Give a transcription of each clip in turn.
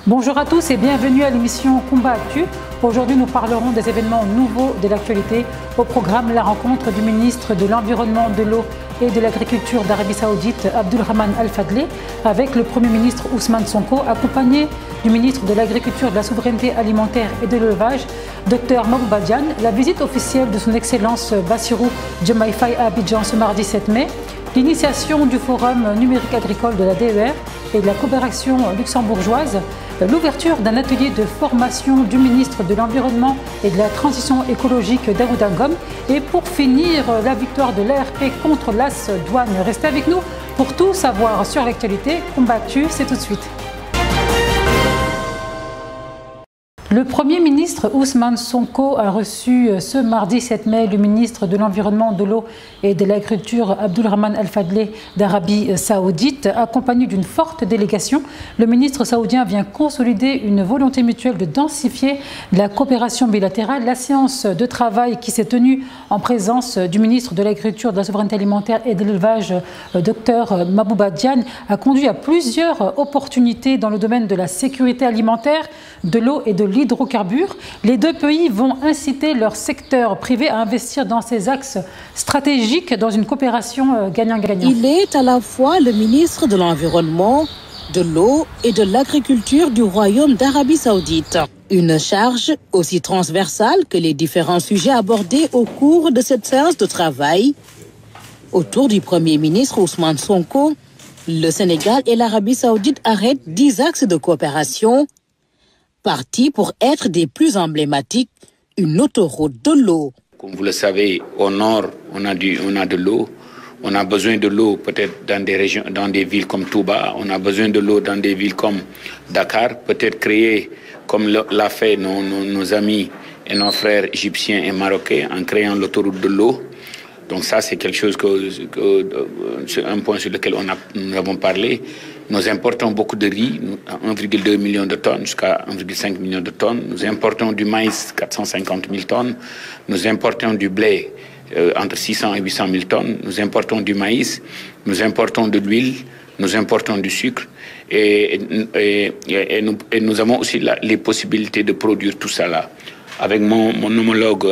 Bonjour à tous et bienvenue à l'émission Combat Actu. Aujourd'hui, nous parlerons des événements nouveaux de l'actualité. Au programme, la rencontre du ministre de l'Environnement, de l'Eau et de l'Agriculture d'Arabie Saoudite, Abdulrahman Al-Fadleh, avec le Premier ministre Ousmane Sonko, accompagné du ministre de l'Agriculture, de la Souveraineté Alimentaire et de l'Élevage, Dr Mabouba Diagne. La visite officielle de son Excellence Bassirou Diomaye Faye à Abidjan ce mardi 7 mai. L'initiation du Forum numérique agricole de la DER et de la coopération luxembourgeoise, l'ouverture d'un atelier de formation du ministre de l'Environnement et de la Transition écologique Daoud Ngom et pour finir, la victoire de l'ARP contre l'AS Douane. Restez avec nous pour tout savoir sur l'actualité. Combat Actu, c'est tout de suite. Le Premier ministre Ousmane Sonko a reçu ce mardi 7 mai le ministre de l'Environnement, de l'Eau et de l'Agriculture Abdulrahman Al-Fadleh d'Arabie Saoudite. Accompagné d'une forte délégation, le ministre saoudien vient consolider une volonté mutuelle de densifier la coopération bilatérale. La séance de travail qui s'est tenue en présence du ministre de l'Agriculture, de la Souveraineté Alimentaire et de l'Élevage, Dr Mabouba Diagne, a conduit à plusieurs opportunités dans le domaine de la sécurité alimentaire, de l'eau et de l'hydrocarbures. Les deux pays vont inciter leur secteur privé à investir dans ces axes stratégiques dans une coopération gagnant-gagnant. Il est à la fois le ministre de l'Environnement, de l'Eau et de l'Agriculture du Royaume d'Arabie Saoudite. Une charge aussi transversale que les différents sujets abordés au cours de cette séance de travail. Autour du Premier ministre Ousmane Sonko, le Sénégal et l'Arabie Saoudite arrêtent 10 axes de coopération, partis pour être des plus emblématiques, une autoroute de l'eau. Comme vous le savez, au nord, on a de l'eau. On a besoin de l'eau peut-être dans des régions, dans des villes comme Touba. On a besoin de l'eau dans des villes comme Dakar. Peut-être créer, comme l'a fait nos amis et nos frères égyptiens et marocains, en créant l'autoroute de l'eau. Donc ça, c'est quelque chose c'est un point sur lequel nous avons parlé. Nous importons beaucoup de riz, 1,2 million de tonnes jusqu'à 1,5 million de tonnes. Nous importons du maïs, 450 000 tonnes. Nous importons du blé, entre 600 et 800 000 tonnes. Nous importons du maïs, nous importons de l'huile, nous importons du sucre. Et nous avons aussi les possibilités de produire tout ça là. Avec mon homologue,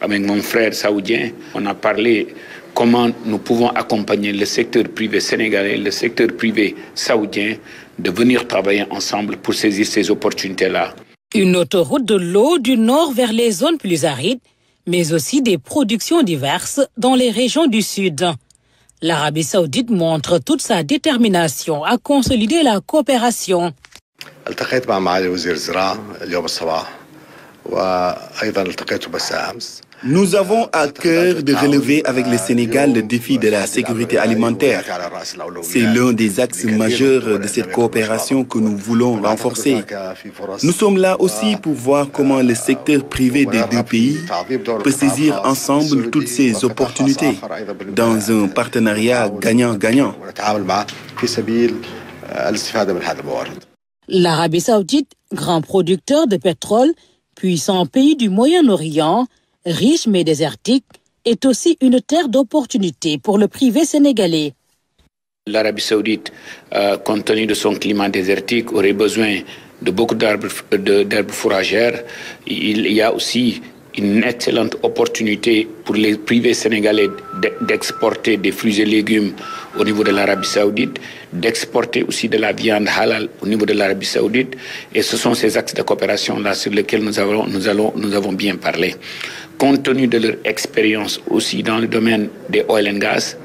avec mon frère saoudien, on a parlé comment nous pouvons accompagner le secteur privé sénégalais, le secteur privé saoudien, de venir travailler ensemble pour saisir ces opportunités-là. Une autoroute de l'eau du nord vers les zones plus arides, mais aussi des productions diverses dans les régions du sud. L'Arabie Saoudite montre toute sa détermination à consolider la coopération. Nous avons à cœur de relever avec le Sénégal le défi de la sécurité alimentaire. C'est l'un des axes majeurs de cette coopération que nous voulons renforcer. Nous sommes là aussi pour voir comment le secteur privé des deux pays peut saisir ensemble toutes ces opportunités dans un partenariat gagnant-gagnant. L'Arabie Saoudite, grand producteur de pétrole, puissant pays du Moyen-Orient, riche mais désertique, est aussi une terre d'opportunité pour le privé sénégalais. L'Arabie Saoudite, compte tenu de son climat désertique, aurait besoin de beaucoup d'arbres fourragères. Il y a aussi une excellente opportunité pour les privés sénégalais d'exporter des fruits et légumes au niveau de l'Arabie Saoudite, d'exporter aussi de la viande halal au niveau de l'Arabie Saoudite. Et ce sont ces axes de coopération-là sur lesquels nous avons bien parlé. Compte tenu de leur expérience aussi dans le domaine des oil and gas,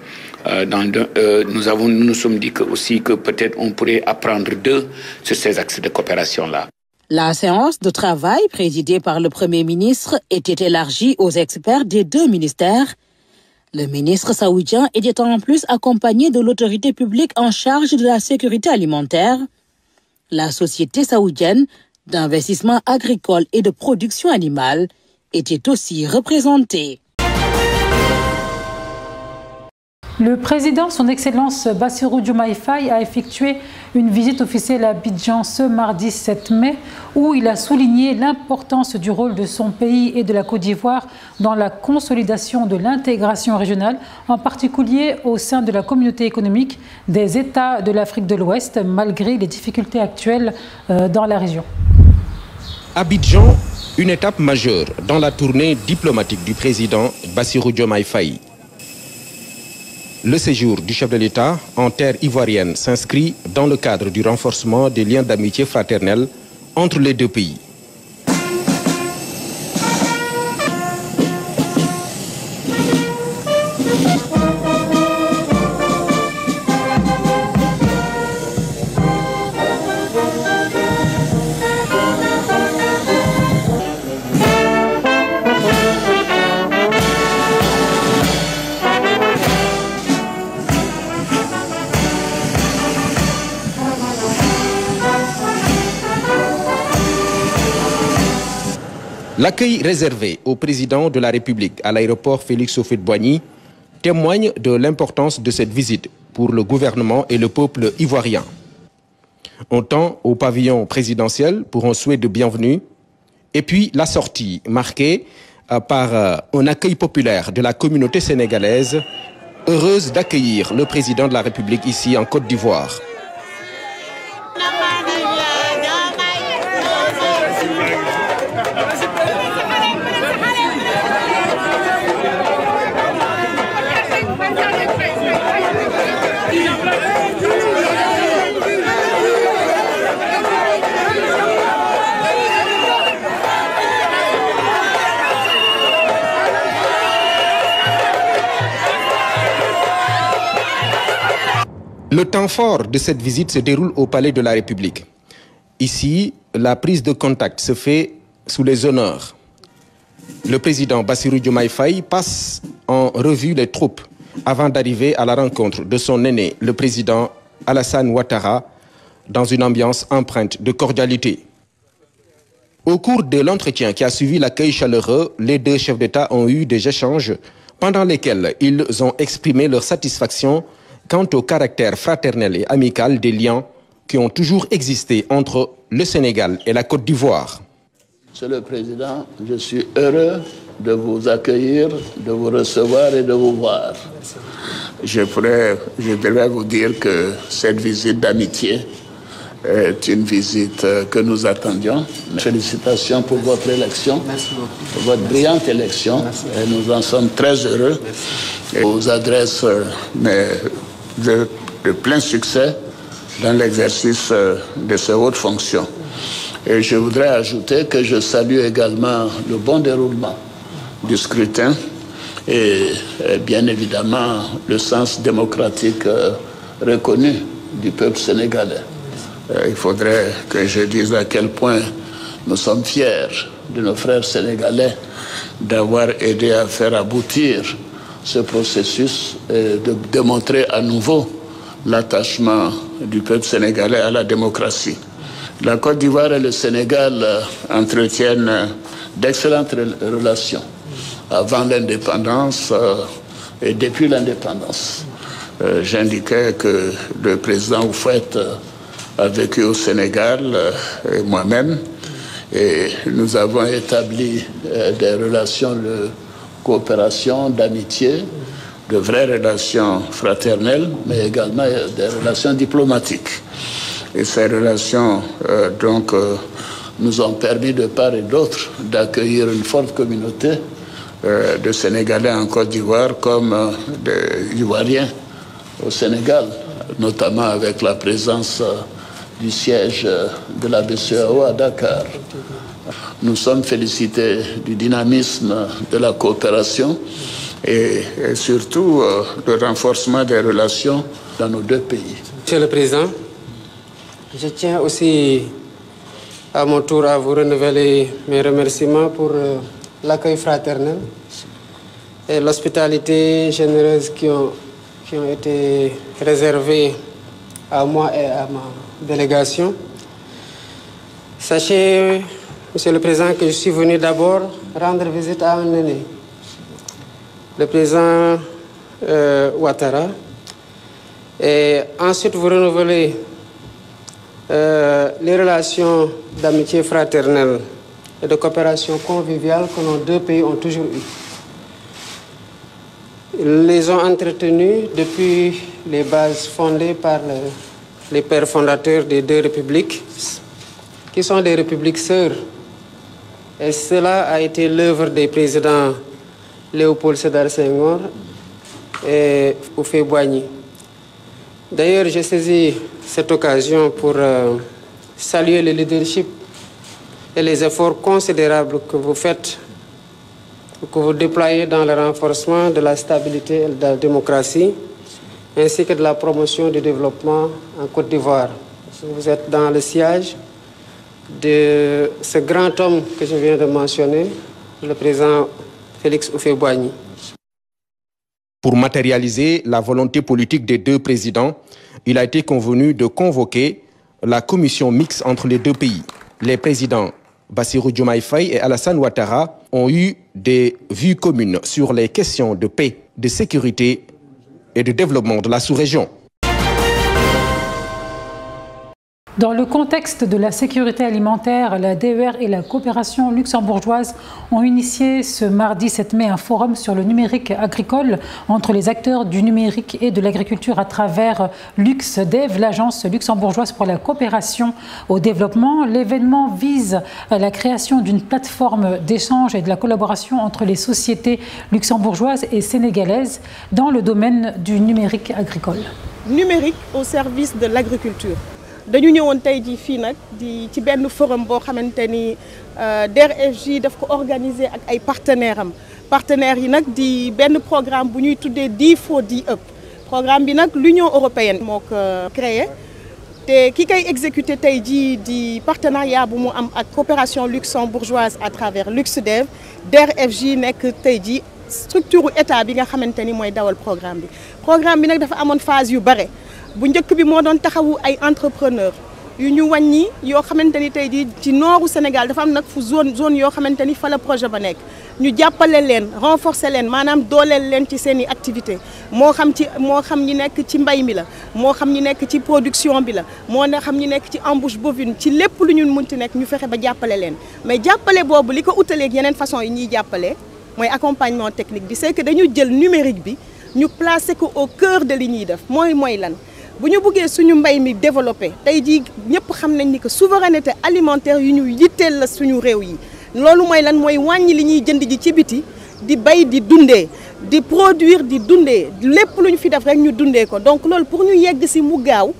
nous nous sommes dit aussi que peut-être on pourrait apprendre d'eux sur ces axes de coopération-là. La séance de travail présidée par le Premier ministre était élargie aux experts des deux ministères. Le ministre saoudien était en plus accompagné de l'autorité publique en charge de la sécurité alimentaire, la Société saoudienne d'investissement agricole et de production animale était aussi représentée. Le président, son Excellence Bassirou Diomaye Faye, a effectué une visite officielle à Abidjan ce mardi 7 mai, où il a souligné l'importance du rôle de son pays et de la Côte d'Ivoire dans la consolidation de l'intégration régionale, en particulier au sein de la communauté économique des États de l'Afrique de l'Ouest, malgré les difficultés actuelles dans la région. Abidjan, une étape majeure dans la tournée diplomatique du président Bassirou Diomaye Faye. Le séjour du chef de l'État en terre ivoirienne s'inscrit dans le cadre du renforcement des liens d'amitié fraternelle entre les deux pays. L'accueil réservé au président de la République à l'aéroport Félix Houphouët-Boigny témoigne de l'importance de cette visite pour le gouvernement et le peuple ivoirien. On tend au pavillon présidentiel pour un souhait de bienvenue et puis la sortie marquée par un accueil populaire de la communauté sénégalaise, heureuse d'accueillir le président de la République ici en Côte d'Ivoire. Le temps fort de cette visite se déroule au Palais de la République. Ici, la prise de contact se fait sous les honneurs. Le président Bassirou Diomaye Faye passe en revue les troupes avant d'arriver à la rencontre de son aîné, le président Alassane Ouattara, dans une ambiance empreinte de cordialité. Au cours de l'entretien qui a suivi l'accueil chaleureux, les deux chefs d'État ont eu des échanges pendant lesquels ils ont exprimé leur satisfaction quant au caractère fraternel et amical des liens qui ont toujours existé entre le Sénégal et la Côte d'Ivoire. Monsieur le Président, je suis heureux de vous accueillir, de vous recevoir et de vous voir. Je devrais vous dire que cette visite d'amitié est une visite que nous attendions. Félicitations pour votre élection, pour votre brillante élection. Et nous en sommes très heureux. Et je vous adresse de plein succès dans l'exercice de ces hautes fonctions. Et je voudrais ajouter que je salue également le bon déroulement du scrutin et bien évidemment le sens démocratique reconnu du peuple sénégalais. Il faudrait que je dise à quel point nous sommes fiers de nos frères sénégalais d'avoir aidé à faire aboutir ce processus et de démontrer à nouveau l'attachement du peuple sénégalais à la démocratie. La Côte d'Ivoire et le Sénégal entretiennent d'excellentes relations avant l'indépendance et depuis l'indépendance. J'indiquais que le président Houphouët a vécu au Sénégal et moi-même, et nous avons établi des relations de coopération, d'amitié, de vraies relations fraternelles, mais également des relations diplomatiques. Et ces relations nous ont permis de part et d'autre d'accueillir une forte communauté de Sénégalais en Côte d'Ivoire comme des Ivoiriens au Sénégal, notamment avec la présence du siège de la BCEAO à Dakar. Nous sommes félicités du dynamisme de la coopération et surtout le renforcement des relations dans nos deux pays. Monsieur le Président, je tiens aussi à mon tour à vous renouveler mes remerciements pour l'accueil fraternel et l'hospitalité généreuse qui ont été réservées à moi et à ma délégation. Sachez, Monsieur le Président, que je suis venu d'abord rendre visite à un aîné, le président Ouattara. Et ensuite, vous renouvelez les relations d'amitié fraternelle et de coopération conviviale que nos deux pays ont toujours eues. Ils les ont entretenus depuis les bases fondées par les pères fondateurs des deux républiques, qui sont des républiques sœurs. Et cela a été l'œuvre des présidents Léopold Sédar Senghor et Houphouët-Boigny. D'ailleurs, j'ai saisi cette occasion pour saluer le leadership et les efforts considérables que vous faites, que vous déployez dans le renforcement de la stabilité et de la démocratie, ainsi que de la promotion du développement en Côte d'Ivoire. Vous êtes dans le sillage de ce grand homme que je viens de mentionner, le président Félix Houphouët-Boigny. Pour matérialiser la volonté politique des deux présidents, il a été convenu de convoquer la commission mixte entre les deux pays. Les présidents Bassirou Diomaye Faye et Alassane Ouattara ont eu des vues communes sur les questions de paix, de sécurité et de développement de la sous-région. Dans le contexte de la sécurité alimentaire, la DER et la coopération luxembourgeoise ont initié ce mardi 7 mai un forum sur le numérique agricole entre les acteurs du numérique et de l'agriculture à travers LuxDev, l'agence luxembourgeoise pour la coopération au développement. L'événement vise à la création d'une plateforme d'échange et de la collaboration entre les sociétés luxembourgeoises et sénégalaises dans le domaine du numérique agricole. Numérique au service de l'agriculture. Dañu ñëwoon tey jii fii nag di ci benn forum boo xamante ni DER/FJ daf ko organiser ak ay partenaires yi nag di benn programme bu ñuy tuddee D4D Up. Programme bi nag l'Union européenne moo ko créé te ki koy exécuter tey jii di partenariat bu mu am ak coopération luxembourgeoise à travers LuxDev. DER/FJ nekk tey jii structure état bi nga xamante ni mooy dawal programme bi nag dafa amoon phase yu bare. bu njëkk bi moo doon taxawu ay entrepreneurs yu ñu wàññi yoo xamante ni tey jii ci nooru Sénégal dafa am nag fu zone yoo xamante ni fa la projet ba nekk ñu jàppale leen renforcer leen maanaam dooleel leen ci seen i activité moo xam ñi nekk ci mbay mi la moo xam ñi nekk ci production bi la moo xam ñi nekk ci embouche bovine ci lépp lu ñu munti nekk ñu fexe ba jàppale leen mais jàppale boobu li ko utaleeg yeneen façon yi ñuy jàppale mooy accompagnement technique bi c'est que dañu jël numérique bi ñu placer ko au cœur de li ñuy def mooy lan. bu ñu bëggee suñu mbay mi développé tey jii ñëpp xam nañ ni que souveraineté alimentaire yu ñu yitteel la suñu réew yi loolu mooy lan mooy wàññi li ñuy jënd ji ci biti di bay di dundee di produire di dundee lépp lu ñu fi def rek ñu dundee ko donc loolu pour ñu yegg si mu gaaw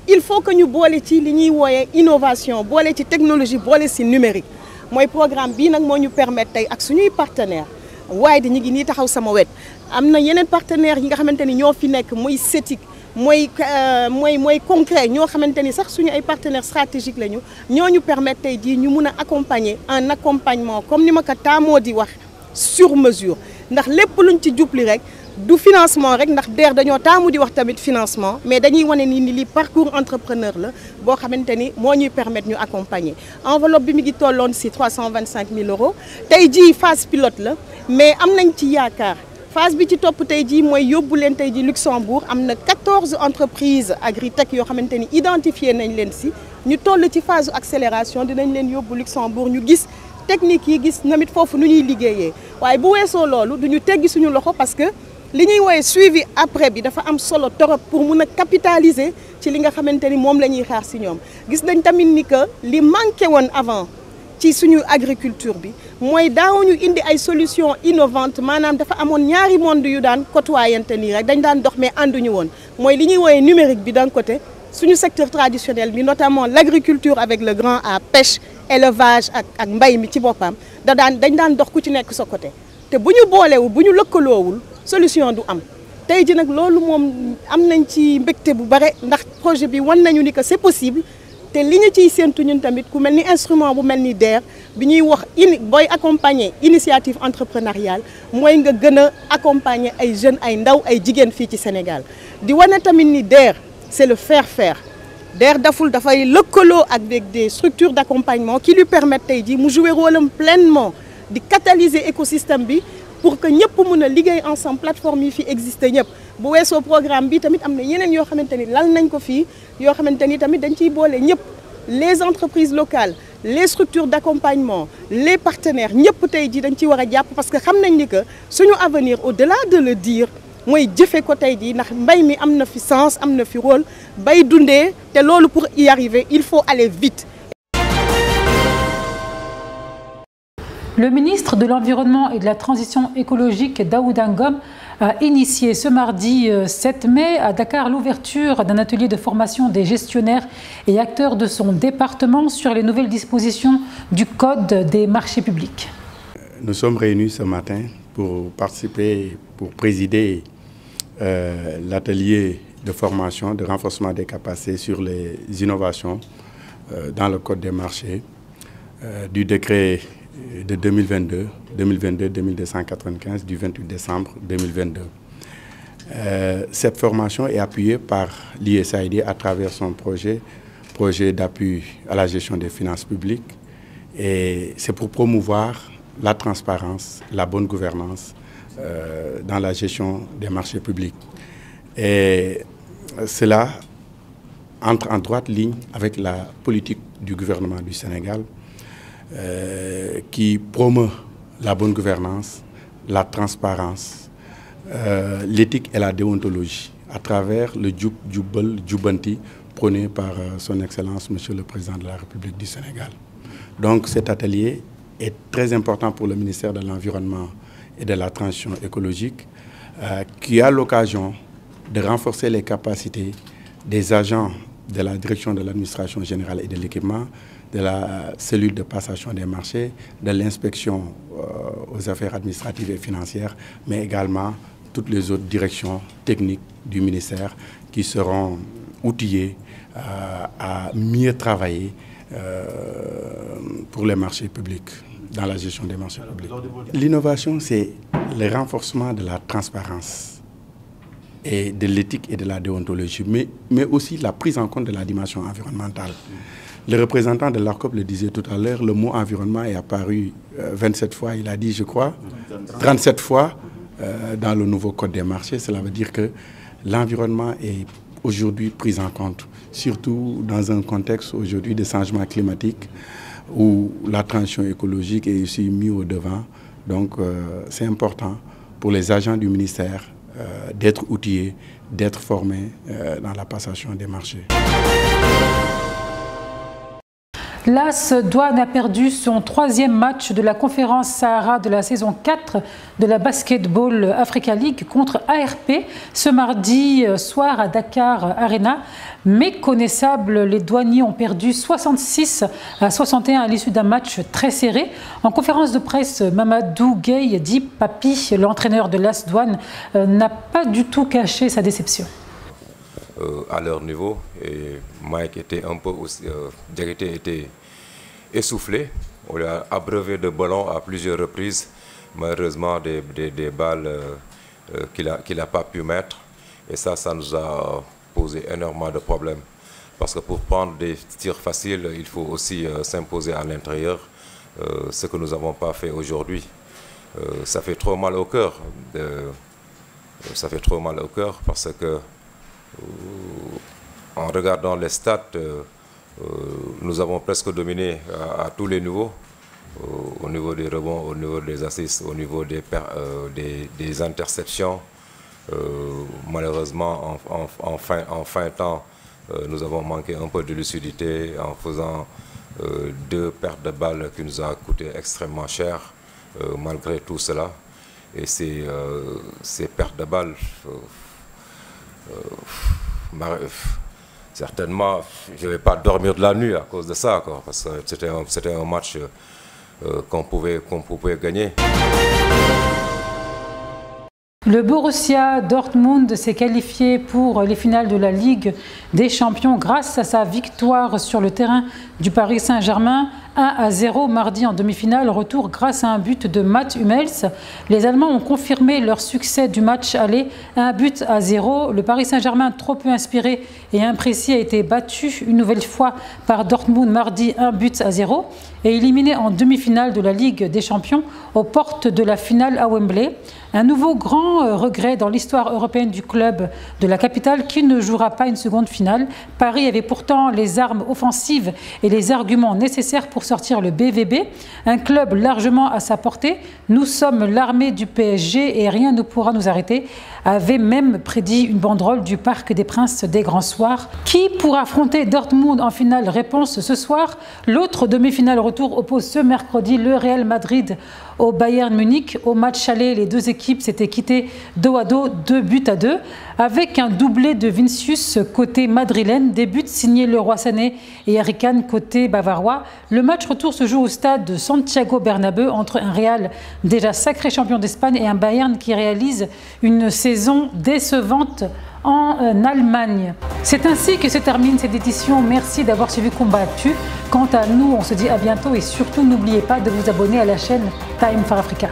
il faut que ñu boole ci li ñuy wooyee innovation boole ci technologie boole si numérique mooy programme bii nag moo ñu permettre tey ak suñuy partenaire waaye di ñu ngi nii taxaw sama wet am na yeneen partenaires yi nga xamante ni ñoo fi nekk muy CETIC mooy concret ñoo xamante ni sax suñu ay partenaires stratégiques lañu ñoo ñu permettre tey jii ñu mun a accompagner un accompagnement comme ni ma ko taamoo di wax sur mesure ndax lépp luñ ci jubli rek du financement rek ndax DER dañoo taamu di wax tamit financement mais dañuy wane ni li parcours entrepreneur la boo xamante ni moo ñuy permettre ñu accompagner enveloppe bi mi ngi tolloon si 325 000 euros tey jii phase pilote la mais am nañ ci yaakaar. phase bi ci topp tey jii mooy yóbbu leen tey jii Luxembourg am na 14 entreprises agritech yoo xamante ni identifié nañ leen si ñu toll ci phase accélération dinañ leen yóbbu Luxembourg ñu gis technique yi gis namit foofu nu ñuy liggéeyee waaye bu weesoo loolu duñu teggi suñu loxo parce que li ñuy woowee suivi après bi dafa am solo torop pour mun a capitaliser ci li nga xamante ni moom la ñuy xaar si ñoom gis nañ tamit ni que li manqué woon avant ci suñu agriculture bi mooy daawuñu indi ay solutions innovantes maanaam dafa amoon ñaari monde yu daan côtoyante nii rek dañ daan dox mais ànduñu woon mooy li ñuy woowee numérique bi d'un côté suñu secteur traditionnel bi notamment l'agriculture avec le grand A pêche élevage ak mbay mi ci boppam dañ daan dox ku ci nekk sa côté te bu ñu boolewul bu ñu lëkkaloowul solution du am tey ji nag loolu moom am nañ ci mbégte bu bare ndax projet bi wan nañu ni que c'est possible te li ñu ciy séentu ñun tamit ku mel ni instrument bu mel ni DER bi ñuy wax booy accompagner initiative entrepreneuriale mooy nga gën a accompagner ay jeunes ay ndaw ay jigéen fii ci Sénégal di wane tamit ni DER c'est le faire DER dafay lëkkaloo avec des structures d'accompagnement qui lui permettent tey jii mu jouer rôle am pleinement di catalyser écosystème bi pour que ñëpp mën a liggéey ensemble plateforme yi fi existé ñëpp bu weesoo programme bi tamit am na yeneen yoo xamante ni lal nañ ko fii yoo xamante ni tamit dañ ciy boole ñëpp les entreprises locales les structures d'accompagnement les partenaires ñëpp tey jii dañ ciy war a jàpp parce que xam nañ ni que suñu avenir au-delà de le dire mooy jëfe ko tey jii ndax mbay mi am na fi sens am na fi rôle bay dundee te loolu pour y arriver il faut aller vite. Le ministre de l'Environnement et de la Transition écologique, Daouda Ngom, a initié ce mardi 7 mai à Dakar l'ouverture d'un atelier de formation des gestionnaires et acteurs de son département sur les nouvelles dispositions du Code des marchés publics. Nous sommes réunis ce matin pour participer, pour présider l'atelier de formation, de renforcement des capacités sur les innovations dans le Code des marchés du décret de 2022-2295 du 28 décembre 2022. Cette formation est appuyée par l'ISAID à travers son projet d'appui à la gestion des finances publiques. Et c'est pour promouvoir la transparence, la bonne gouvernance dans la gestion des marchés publics. Et cela entre en droite ligne avec la politique du gouvernement du Sénégal qui promeut la bonne gouvernance, la transparence, l'éthique et la déontologie à travers le Jubal Jubanti prôné par son Excellence, Monsieur le Président de la République du Sénégal. Donc cet atelier est très important pour le ministère de l'Environnement et de la Transition écologique qui a l'occasion de renforcer les capacités des agents de la direction de l'administration générale et de l'équipement, de la cellule de passation des marchés, de l'inspection aux affaires administratives et financières, mais également toutes les autres directions techniques du ministère qui seront outillées à mieux travailler pour les marchés publics, dans la gestion des marchés publics. L'innovation, c'est le renforcement de la transparence et de l'éthique et de la déontologie, mais aussi la prise en compte de la dimension environnementale. Le représentant de l'ARCOP le disait tout à l'heure, le mot environnement est apparu 27 fois, il a dit, je crois, 37 fois dans le nouveau Code des marchés. Cela veut dire que l'environnement est aujourd'hui pris en compte, surtout dans un contexte aujourd'hui de changement climatique où la transition écologique est aussi mise au devant. Donc c'est important pour les agents du ministère d'être outillés, d'être formés dans la passation des marchés. L'AS Douanes a perdu son 3e match de la conférence Sahara de la saison 4 de la Basketball Africa League contre ARP ce mardi soir à Dakar Arena. Méconnaissables, les douaniers ont perdu 66-61 à l'issue d'un match très serré. En conférence de presse, Mamadou Gueye dit Papi, l'entraîneur de l'AS Douanes, n'a pas du tout caché sa déception. À leur niveau, et Mike était un peu aussi, Diakité était essoufflé. On lui a abreuvé de ballons à plusieurs reprises, malheureusement des balles qu'il n'a pas pu mettre, et ça nous a posé énormément de problèmes, parce que pour prendre des tirs faciles, il faut aussi s'imposer à l'intérieur, ce que nous n'avons pas fait aujourd'hui. Ça fait trop mal au cœur, parce que en regardant les stats, nous avons presque dominé à tous les niveaux, au niveau des rebonds, au niveau des assists, au niveau des interceptions. Malheureusement, en fin temps, nous avons manqué un peu de lucidité en faisant 2 pertes de balles qui nous ont coûté extrêmement cher, malgré tout cela. Et ces pertes de balles, certainement, je ne vais pas dormir de la nuit à cause de ça, quoi, parce que c'était un match qu'on pouvait gagner. Le Borussia Dortmund s'est qualifié pour les finales de la Ligue des Champions grâce à sa victoire sur le terrain du Paris Saint-Germain 1-0 mardi en demi-finale, retour grâce à un but de Mats Hummels. Les Allemands ont confirmé leur succès du match aller, 1-0. Le Paris Saint-Germain, trop peu inspiré et imprécis, a été battu une nouvelle fois par Dortmund mardi, 1-0, et éliminé en demi-finale de la Ligue des Champions aux portes de la finale à Wembley. Un nouveau grand regret dans l'histoire européenne du club de la capitale qui ne jouera pas une seconde finale. Paris avait pourtant les armes offensives et les arguments nécessaires pour sortir le BVB, un club largement à sa portée. Nous sommes l'armée du PSG et rien ne pourra nous arrêter, avait même prédit une banderole du Parc des Princes des Grands Soirs. Qui pourra affronter Dortmund en finale? Réponse ce soir. L'autre demi-finale retour oppose ce mercredi le Real Madrid au Bayern Munich. Au match aller, les deux équipes s'étaient quittées dos à dos, 2-2, avec un doublé de Vinicius côté madrilène, des buts signés Leroy Sané et Harry Kane côté bavarois. Le match retour se joue au stade de Santiago Bernabéu entre un Real déjà sacré champion d'Espagne et un Bayern qui réalise une saison décevante en Allemagne. C'est ainsi que se termine cette édition. Merci d'avoir suivi Combat Actu. Quant à nous, on se dit à bientôt et surtout n'oubliez pas de vous abonner à la chaîne Time for Africa.